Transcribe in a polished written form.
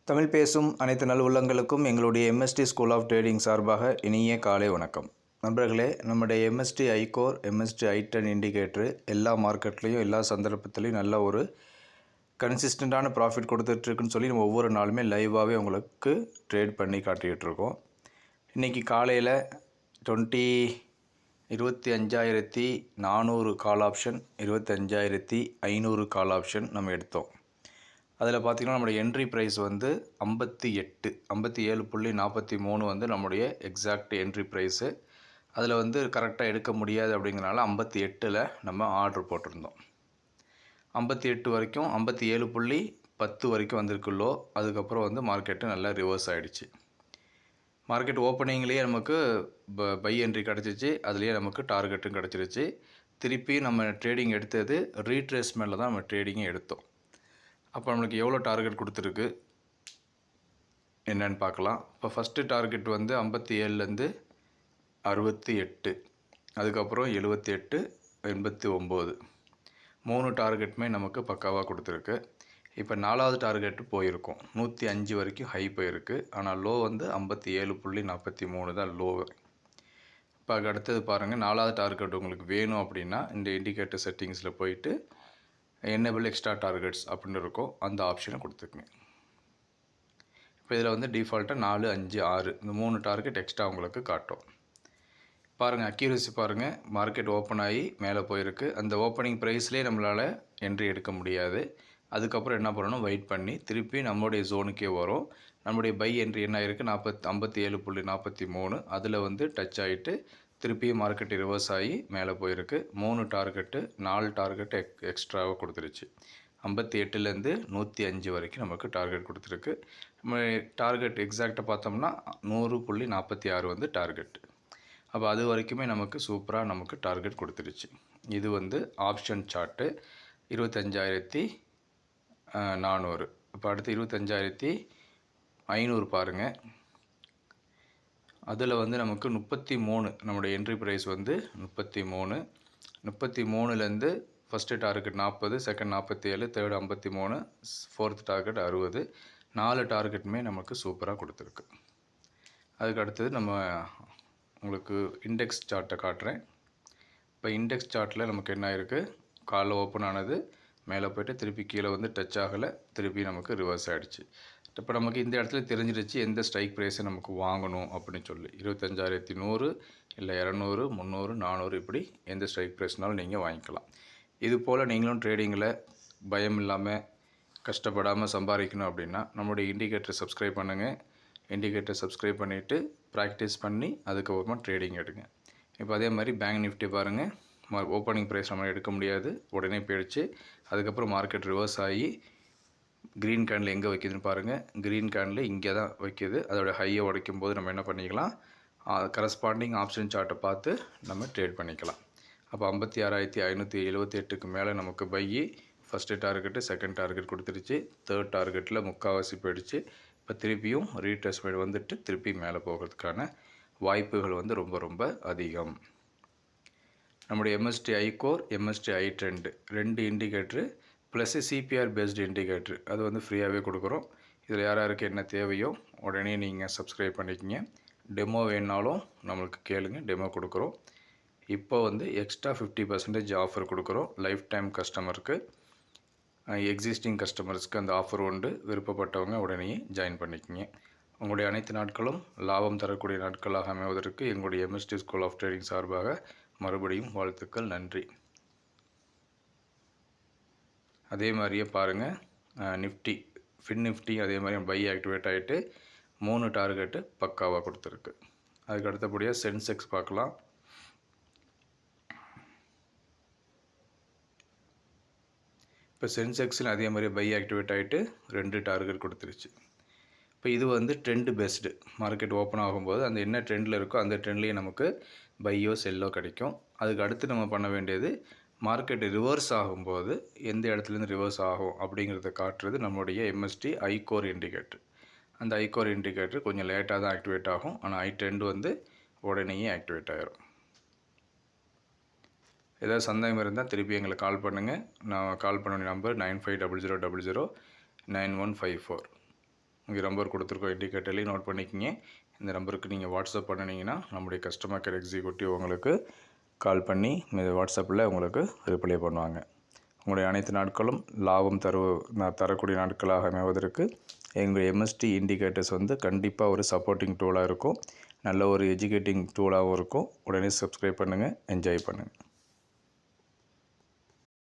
தமிழ் பேசும் அனைத்து நல் உள்ளங்களுக்கும் எங்களுடைய எம்எஸ்டி ஸ்கூல் ஆஃப் ட்ரேடிங் சார்பாக இனிய காலை வணக்கம். நண்பர்களே, நம்முடைய எம்எஸ்டி ஐகோர், எம்எஸ்டி ஐ10 இண்டிகேட்டரு எல்லா மார்க்கெட்லேயும் எல்லா சந்தர்ப்பத்திலையும் நல்ல ஒரு கன்சிஸ்டண்ட்டான ப்ராஃபிட் கொடுத்துட்ருக்குன்னு சொல்லி நம்ம ஒவ்வொரு நாளுமே லைவாகவே உங்களுக்கு ட்ரேட் பண்ணி காட்டிகிட்ருக்கோம். இன்றைக்கி காலையில் 25,400 கால் ஆப்ஷன், 25,500 கால் ஆப்ஷன் நம்ம எடுத்தோம். அதில் பார்த்திங்கன்னா நம்முடைய என்ட்ரி ப்ரைஸ் வந்து 57.43 வந்து நம்முடைய எக்ஸாக்ட் என்ட்ரி ப்ரைஸு. அதில் வந்து கரெக்டாக எடுக்க முடியாது அப்படிங்கிறனால 58ல் நம்ம ஆர்டர் போட்டிருந்தோம். 58 வரைக்கும் 57.10 வரைக்கும் வந்திருக்கு லோ. அதுக்கப்புறம் வந்து மார்க்கெட்டு நல்லா ரிவர்ஸ் ஆகிடுச்சு. மார்க்கெட் ஓப்பனிங்லேயே நமக்கு பை என்ட்ரி கிடச்சிச்சு, அதுலேயே நமக்கு டார்கெட்டும் கிடச்சிருச்சு. திருப்பி நம்ம ட்ரேடிங் எடுத்தது ரீட்ரேஸ்மெண்ட்டில் தான் நம்ம ட்ரேடிங்கே எடுத்தோம். அப்போ நம்மளுக்கு எவ்வளோ டார்கெட் கொடுத்துருக்கு என்னன்னு பார்க்கலாம். இப்போ ஃபஸ்ட்டு டார்கெட் வந்து 57லேருந்து 68, அதுக்கப்புறம் 78, 89, 3 டார்கெட்டுமே நமக்கு பக்காவாக கொடுத்துருக்கு. இப்போ 4வது டார்கெட்டு போயிருக்கோம். 105 வரைக்கும் ஹை போயிருக்கு. ஆனால் லோ வந்து 57.43 தான் லோ. இப்போ அடுத்தது பாருங்கள், 4வது டார்கெட் உங்களுக்கு வேணும் அப்படின்னா இந்த இண்டிகேட்டர் செட்டிங்ஸில் போயிட்டு என்னபிள் எக்ஸ்ட்ரா டார்கெட்ஸ் அப்படின்னு இருக்கும், அந்த ஆப்ஷனை கொடுத்துக்குங்க. இப்போ இதில் வந்து டிஃபால்ட்டாக 4, 5, 6 இந்த 3 டார்கெட் எக்ஸ்ட்ரா உங்களுக்கு காட்டும். பாருங்கள், அக்யூரசி பாருங்கள். மார்க்கெட் ஓப்பன் ஆகி மேலே போயிருக்கு. அந்த ஓப்பனிங் ப்ரைஸ்லேயே நம்மளால் என்ட்ரி எடுக்க முடியாது. அதுக்கப்புறம் என்ன பண்ணணும், வெயிட் பண்ணி திருப்பி நம்மளுடைய ஜோனுக்கே வரும். நம்முடைய பை என்ட்ரி என்ன ஆகிருக்கு, 57.43. அதில் வந்து டச் ஆகிட்டு திருப்பியும் மார்க்கெட் ரிவர்ஸ் ஆகி மேலே போயிருக்கு. 3 டார்கெட்டு 4 டார்கெட்டு எக்ஸ்ட்ராவாக கொடுத்துருச்சு. 58லேருந்து 105 வரைக்கும் நமக்கு டார்கெட் கொடுத்துருக்கு. நம்ம டார்கெட் எக்ஸாக்டாக பார்த்தோம்னா 100.46 வந்து டார்கெட். அப்போ அது வரைக்குமே நமக்கு சூப்பராக நமக்கு டார்கெட் கொடுத்துருச்சு. இது வந்து ஆப்ஷன் சார்ட்டு 25,400. இப்போ அடுத்து 25,500 பாருங்கள். அதில் வந்து நமக்கு 33 நம்முடைய என்ட்ரி ப்ரைஸ் வந்து 33லேருந்து first target 40, second 47, third 53, fourth target 60. 4 டார்கெட்டுமே நமக்கு சூப்பராக கொடுத்துருக்கு. அதுக்கு அடுத்தது நம்ம உங்களுக்கு இண்டெக்ஸ் சார்ட்டை காட்டுறேன். இப்போ இண்டெக்ஸ் சார்ட்டில் நமக்கு என்ன இருக்குது, காலைல ஓப்பன் ஆனது மேலே போய்ட்டு திருப்பி கீழே வந்து டச் ஆகலை, திருப்பி நமக்கு ரிவர்ஸ் ஆகிடுச்சு. இப்போ நமக்கு இந்த இடத்துல தெரிஞ்சிருச்சு எந்த ஸ்ட்ரைக் ப்ரைஸை நமக்கு வாங்கணும் அப்படின்னு சொல்லி. 25,100 இல்லை 200, 300, 400 இப்படி எந்த ஸ்ட்ரைக் ப்ரைஸ்னாலும் நீங்கள் வாங்கிக்கலாம். இது போல் நீங்களும் ட்ரேடிங்கில் பயம் இல்லாமல் கஷ்டப்படாமல் சம்பாதிக்கணும் அப்படின்னா நம்மளுடைய இண்டிகேட்டரை சப்ஸ்கிரைப் பண்ணுங்கள். இண்டிகேட்டர் சப்ஸ்கிரைப் பண்ணிவிட்டு ப்ராக்டிஸ் பண்ணி அதுக்கப்புறமா ட்ரேடிங் எடுங்க. இப்போ அதே மாதிரி பேங்க் நிஃப்டி பாருங்கள், ஓப்பனிங் ப்ரைஸ் நம்ம எடுக்க முடியாது, உடனே போயிடுச்சு. அதுக்கப்புறம் மார்க்கெட் ரிவர்ஸ் ஆகி க்ரீன் கேண்டில் எங்கே வைக்கிதுன்னு பாருங்கள். க்ரீன் கேண்டில் இங்கே தான் வைக்கிது. அதோட ஹையை உடைக்கும் போது நம்ம என்ன பண்ணிக்கலாம், கரஸ்பாண்டிங் ஆப்ஷன் சார்ட்டை பார்த்து நம்ம ட்ரேட் பண்ணிக்கலாம். அப்போ 56,578க்கு மேலே நமக்கு buy first target second target கொடுத்துருச்சு. தேர்ட் டார்கெட்டில் முக்கால்வாசி போயிடுச்சு. இப்போ திருப்பியும் ரீட்ரேஸ்மெண்ட் வந்துட்டு திருப்பி மேலே போகிறதுக்கான வாய்ப்புகள் வந்து ரொம்ப ரொம்ப அதிகம். நம்முடைய எம்எஸ்டி ஐகோர், எம்எஸ்டி ஐ10 2 indicator plus CBR based indicator அது வந்து ஃப்ரீயாகவே கொடுக்குறோம். இதில் யார் யாருக்கு என்ன தேவையோ உடனே நீங்கள் சப்ஸ்கிரைப் பண்ணிக்கிங்க. டெமோ வேணுனாலும் நம்மளுக்கு கேளுங்க, டெமோ கொடுக்குறோம். இப்போ வந்து எக்ஸ்ட்ரா 50% ஆஃபர் கொடுக்குறோம் லைஃப் டைம் கஸ்டமருக்கு. எக்ஸிஸ்டிங் கஸ்டமர்ஸ்க்கு அந்த ஆஃபர் உண்டு. விருப்பப்பட்டவங்க உடனே ஜாயின் பண்ணிக்கிங்க. உங்களுடைய அனைத்து நாட்களும் லாபம் தரக்கூடிய நாட்களாக அமைவதற்கு எங்களுடைய எம்எஸ்டி ஸ்கூல் ஆஃப் ட்ரேடிங் சார்பாக மறுபடியும் வாழ்த்துக்கள், நன்றி. அதே மாதிரியே பாருங்கள், நிஃப்டி ஃபின் நிஃப்டி அதே மாதிரி பை ஆக்டிவேட் ஆகிட்டு 3 டார்கெட்டு பக்காவாக கொடுத்துருக்கு. அதுக்கு அடுத்தபடியாக சென்செக்ஸ் பார்க்கலாம். இப்போ சென்செக்ஸில் அதே மாதிரி பை ஆக்டிவேட் ஆகிட்டு 2 டார்கெட் கொடுத்துருச்சு. இப்போ இது வந்து ட்ரெண்டு பேஸ்டு. மார்க்கெட் ஓப்பன் ஆகும்போது அந்த என்ன ட்ரெண்டில் இருக்கோ அந்த ட்ரெண்ட்லேயே நமக்கு பையோ செல்லோ கிடைக்கும். அதுக்கு அடுத்து நம்ம பண்ண வேண்டியது, மார்க்கெட் ரிவர்ஸ் ஆகும்போது எந்த இடத்துலேருந்து ரிவர்ஸ் ஆகும் அப்படிங்கிறத காட்டுறது நம்மளுடைய எம்எஸ்டி ஐகோர் இண்டிகேட்டர். அந்த ஐகோர் இண்டிகேட்டர் கொஞ்சம் லேட்டாக தான் ஆக்டிவேட் ஆகும். ஆனால் ஐ10 வந்து உடனேயே ஆக்டிவேட் ஆகிரும். ஏதாவது சந்தேகம் இருந்தால் திருப்பி எங்களுக்கு கால் பண்ணுங்கள். நான் கால் பண்ண நம்பர் 9500009154. இங்கே நம்பர் கொடுத்துருக்கோம், இண்டிகேட்டர்லேயும் நோட் பண்ணிக்கிங்க. இந்த நம்பருக்கு நீங்கள் வாட்ஸ்அப் பண்ணினீங்கன்னா நம்முடைய கஸ்டமர் கேர் எக்ஸிக்யூட்டிவ் உங்களுக்கு கால் பண்ணி இந்த வாட்ஸ்அப்பில் உங்களுக்கு ரிப்ளை பண்ணுவாங்க. உங்களுடைய அனைத்து நாட்களும் லாபம் தரக்கூடிய நாட்களாக அமைவதற்கு எங்களுடைய எம்எஸ்டி இண்டிகேட்டர்ஸ் கண்டிப்பாக ஒரு சப்போர்ட்டிங் டூலாக இருக்கும். நல்ல ஒரு எஜுகேட்டிங் டூலாகவும் இருக்கும். உடனே சப்ஸ்கிரைப் பண்ணுங்கள், என்ஜாய் பண்ணுங்கள்.